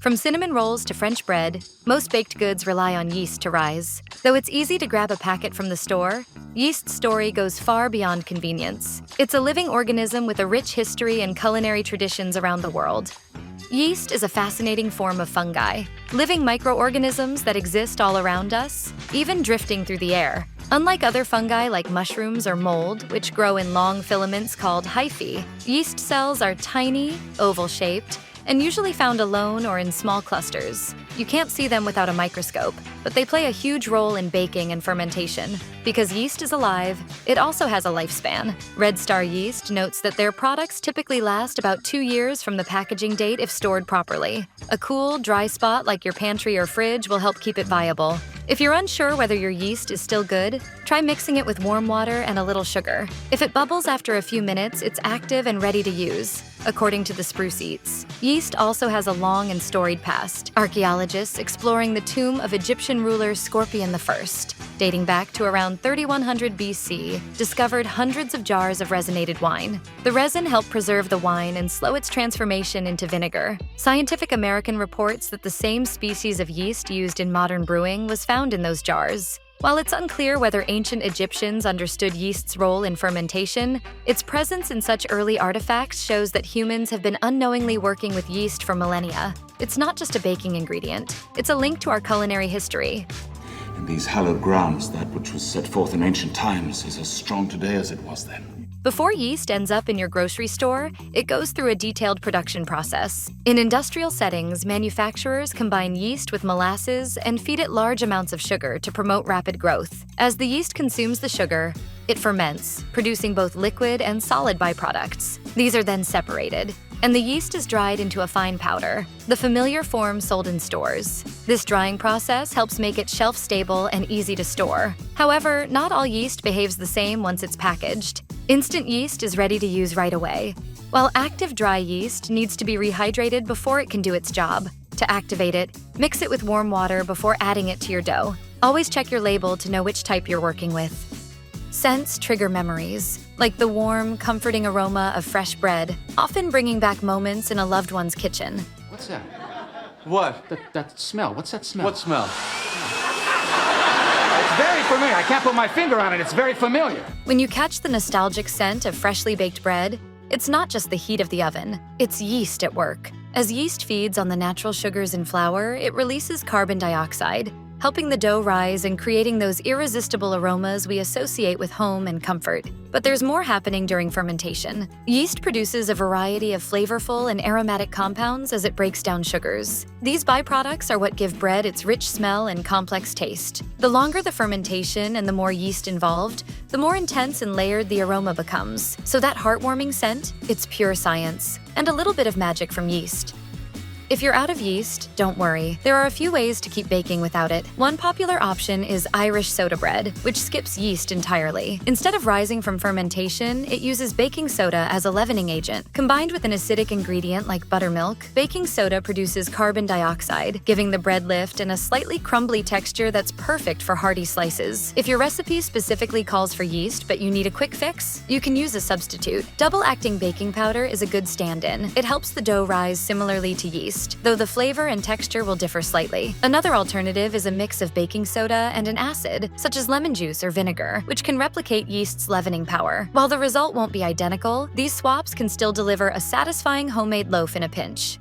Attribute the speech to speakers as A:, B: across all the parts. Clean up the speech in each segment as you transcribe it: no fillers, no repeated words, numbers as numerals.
A: From cinnamon rolls to French bread, most baked goods rely on yeast to rise. Though it's easy to grab a packet from the store, yeast's story goes far beyond convenience. It's a living organism with a rich history and culinary traditions around the world. Yeast is a fascinating form of fungi, living microorganisms that exist all around us, even drifting through the air. Unlike other fungi like mushrooms or mold, which grow in long filaments called hyphae, yeast cells are tiny, oval-shaped, and usually found alone or in small clusters. You can't see them without a microscope, but they play a huge role in baking and fermentation. Because yeast is alive, it also has a lifespan. Red Star Yeast notes that their products typically last about 2 years from the packaging date if stored properly. A cool, dry spot like your pantry or fridge will help keep it viable. If you're unsure whether your yeast is still good, try mixing it with warm water and a little sugar. If it bubbles after a few minutes, it's active and ready to use, according to the Spruce Eats. Yeast also has a long and storied past. Archaeologists exploring the tomb of Egyptian ruler Scorpion I, dating back to around 3100 BC, discovered hundreds of jars of resonated wine. The resin helped preserve the wine and slow its transformation into vinegar. Scientific American reports that the same species of yeast used in modern brewing was found in those jars. While it's unclear whether ancient Egyptians understood yeast's role in fermentation, its presence in such early artifacts shows that humans have been unknowingly working with yeast for millennia. It's not just a baking ingredient, it's a link to our culinary history.
B: In these hallowed grounds, that which was set forth in ancient times is as strong today as it was then.
A: Before yeast ends up in your grocery store, it goes through a detailed production process. In industrial settings, manufacturers combine yeast with molasses and feed it large amounts of sugar to promote rapid growth. As the yeast consumes the sugar, it ferments, producing both liquid and solid byproducts. These are then separated, and the yeast is dried into a fine powder, the familiar form sold in stores. This drying process helps make it shelf-stable and easy to store. However, not all yeast behaves the same once it's packaged. Instant yeast is ready to use right away, while active dry yeast needs to be rehydrated before it can do its job. To activate it, mix it with warm water before adding it to your dough. Always check your label to know which type you're working with. Scents trigger memories, like the warm, comforting aroma of fresh bread, often bringing back moments in a loved one's kitchen.
C: What's that?
D: What?
C: That smell. What's that smell?
D: What smell?
C: It's very familiar. I can't put my finger on it. It's very familiar.
A: When you catch the nostalgic scent of freshly baked bread, it's not just the heat of the oven, it's yeast at work. As yeast feeds on the natural sugars in flour, it releases carbon dioxide, helping the dough rise and creating those irresistible aromas we associate with home and comfort. But there's more happening during fermentation. Yeast produces a variety of flavorful and aromatic compounds as it breaks down sugars. These byproducts are what give bread its rich smell and complex taste. The longer the fermentation and the more yeast involved, the more intense and layered the aroma becomes. So that heartwarming scent, it's pure science, and a little bit of magic from yeast. If you're out of yeast, don't worry. There are a few ways to keep baking without it. One popular option is Irish soda bread, which skips yeast entirely. Instead of rising from fermentation, it uses baking soda as a leavening agent. Combined with an acidic ingredient like buttermilk, baking soda produces carbon dioxide, giving the bread lift and a slightly crumbly texture that's perfect for hearty slices. If your recipe specifically calls for yeast but you need a quick fix, you can use a substitute. Double-acting baking powder is a good stand-in. It helps the dough rise similarly to yeast, though the flavor and texture will differ slightly. Another alternative is a mix of baking soda and an acid, such as lemon juice or vinegar, which can replicate yeast's leavening power. While the result won't be identical, these swaps can still deliver a satisfying homemade loaf in a pinch.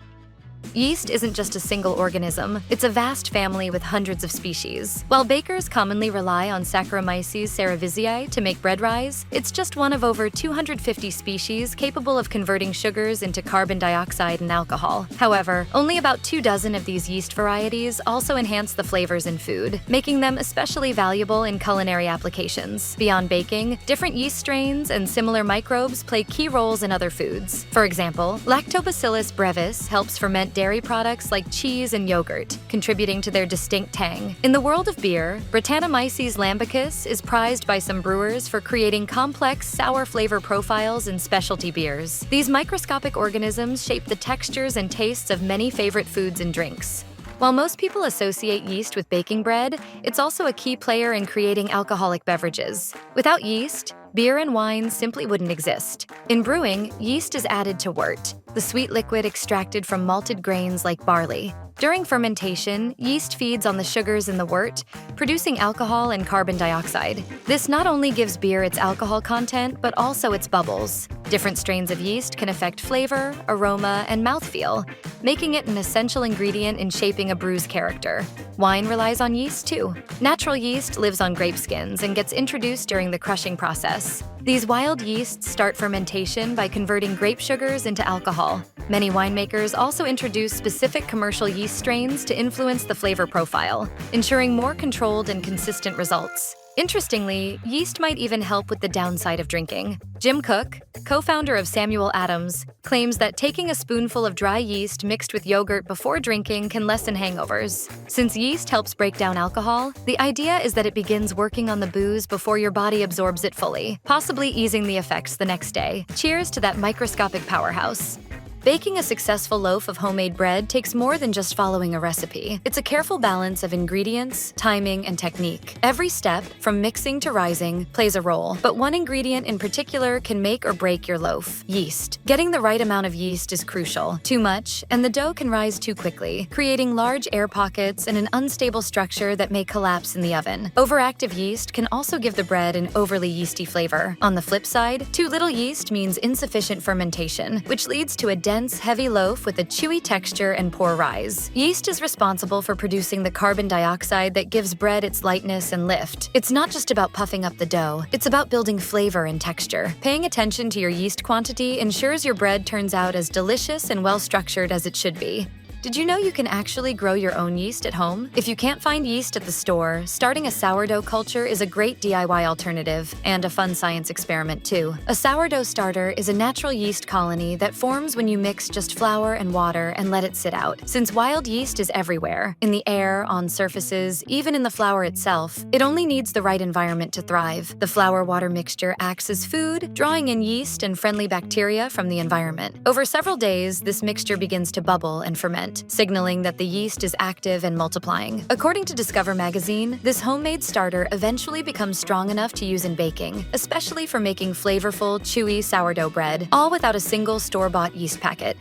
A: Yeast isn't just a single organism, it's a vast family with hundreds of species. While bakers commonly rely on Saccharomyces cerevisiae to make bread rise, it's just one of over 250 species capable of converting sugars into carbon dioxide and alcohol. However, only about 24 of these yeast varieties also enhance the flavors in food, making them especially valuable in culinary applications. Beyond baking, different yeast strains and similar microbes play key roles in other foods. For example, Lactobacillus brevis helps ferment dairy products like cheese and yogurt, contributing to their distinct tang. In the world of beer, Brettanomyces lambicus is prized by some brewers for creating complex, sour flavor profiles in specialty beers. These microscopic organisms shape the textures and tastes of many favorite foods and drinks. While most people associate yeast with baking bread, it's also a key player in creating alcoholic beverages. Without yeast, beer and wine simply wouldn't exist. In brewing, yeast is added to wort, the sweet liquid extracted from malted grains like barley. During fermentation, yeast feeds on the sugars in the wort, producing alcohol and carbon dioxide. This not only gives beer its alcohol content, but also its bubbles. Different strains of yeast can affect flavor, aroma, and mouthfeel, making it an essential ingredient in shaping a brew's character. Wine relies on yeast too. Natural yeast lives on grape skins and gets introduced during the crushing process. These wild yeasts start fermentation by converting grape sugars into alcohol. Many winemakers also introduce specific commercial yeast strains to influence the flavor profile, ensuring more controlled and consistent results. Interestingly, yeast might even help with the downside of drinking. Jim Koch, co-founder of Samuel Adams, claims that taking a spoonful of dry yeast mixed with yogurt before drinking can lessen hangovers. Since yeast helps break down alcohol, the idea is that it begins working on the booze before your body absorbs it fully, possibly easing the effects the next day. Cheers to that microscopic powerhouse. Baking a successful loaf of homemade bread takes more than just following a recipe. It's a careful balance of ingredients, timing, and technique. Every step, from mixing to rising, plays a role, but one ingredient in particular can make or break your loaf: yeast. Getting the right amount of yeast is crucial. Too much, and the dough can rise too quickly, creating large air pockets and an unstable structure that may collapse in the oven. Overactive yeast can also give the bread an overly yeasty flavor. On the flip side, too little yeast means insufficient fermentation, which leads to a dense, heavy loaf with a chewy texture and poor rise. Yeast is responsible for producing the carbon dioxide that gives bread its lightness and lift. It's not just about puffing up the dough, it's about building flavor and texture. Paying attention to your yeast quantity ensures your bread turns out as delicious and well-structured as it should be. Did you know you can actually grow your own yeast at home? If you can't find yeast at the store, starting a sourdough culture is a great DIY alternative and a fun science experiment too. A sourdough starter is a natural yeast colony that forms when you mix just flour and water and let it sit out. Since wild yeast is everywhere, in the air, on surfaces, even in the flour itself, it only needs the right environment to thrive. The flour-water mixture acts as food, drawing in yeast and friendly bacteria from the environment. Over several days, this mixture begins to bubble and ferment, signaling that the yeast is active and multiplying. According to Discover magazine, this homemade starter eventually becomes strong enough to use in baking, especially for making flavorful, chewy sourdough bread, all without a single store-bought yeast packet.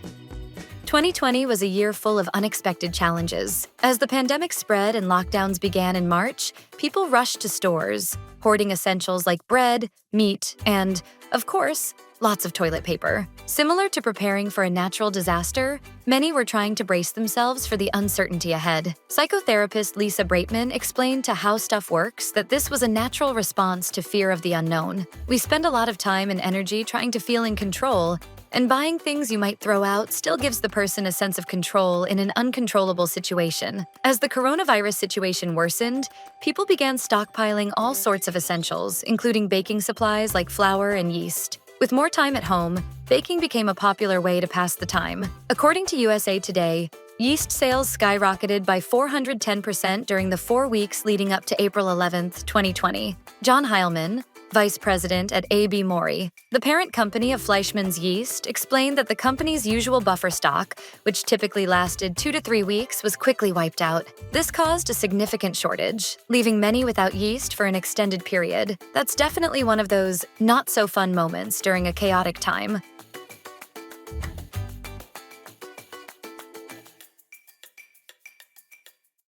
A: 2020 was a year full of unexpected challenges. As the pandemic spread and lockdowns began in March, people rushed to stores, hoarding essentials like bread, meat, and, of course, lots of toilet paper. Similar to preparing for a natural disaster, many were trying to brace themselves for the uncertainty ahead. Psychotherapist Lisa Breitman explained to How Stuff Works that this was a natural response to fear of the unknown. We spend a lot of time and energy trying to feel in control, and buying things you might throw out still gives the person a sense of control in an uncontrollable situation. As the coronavirus situation worsened, people began stockpiling all sorts of essentials, including baking supplies like flour and yeast. With more time at home, baking became a popular way to pass the time. According to USA Today, yeast sales skyrocketed by 410% during the 4 weeks leading up to April 11, 2020. John Heilman, vice president at A.B. Mori, the parent company of Fleischmann's Yeast, explained that the company's usual buffer stock, which typically lasted 2 to 3 weeks, was quickly wiped out. This caused a significant shortage, leaving many without yeast for an extended period. That's definitely one of those not-so-fun moments during a chaotic time.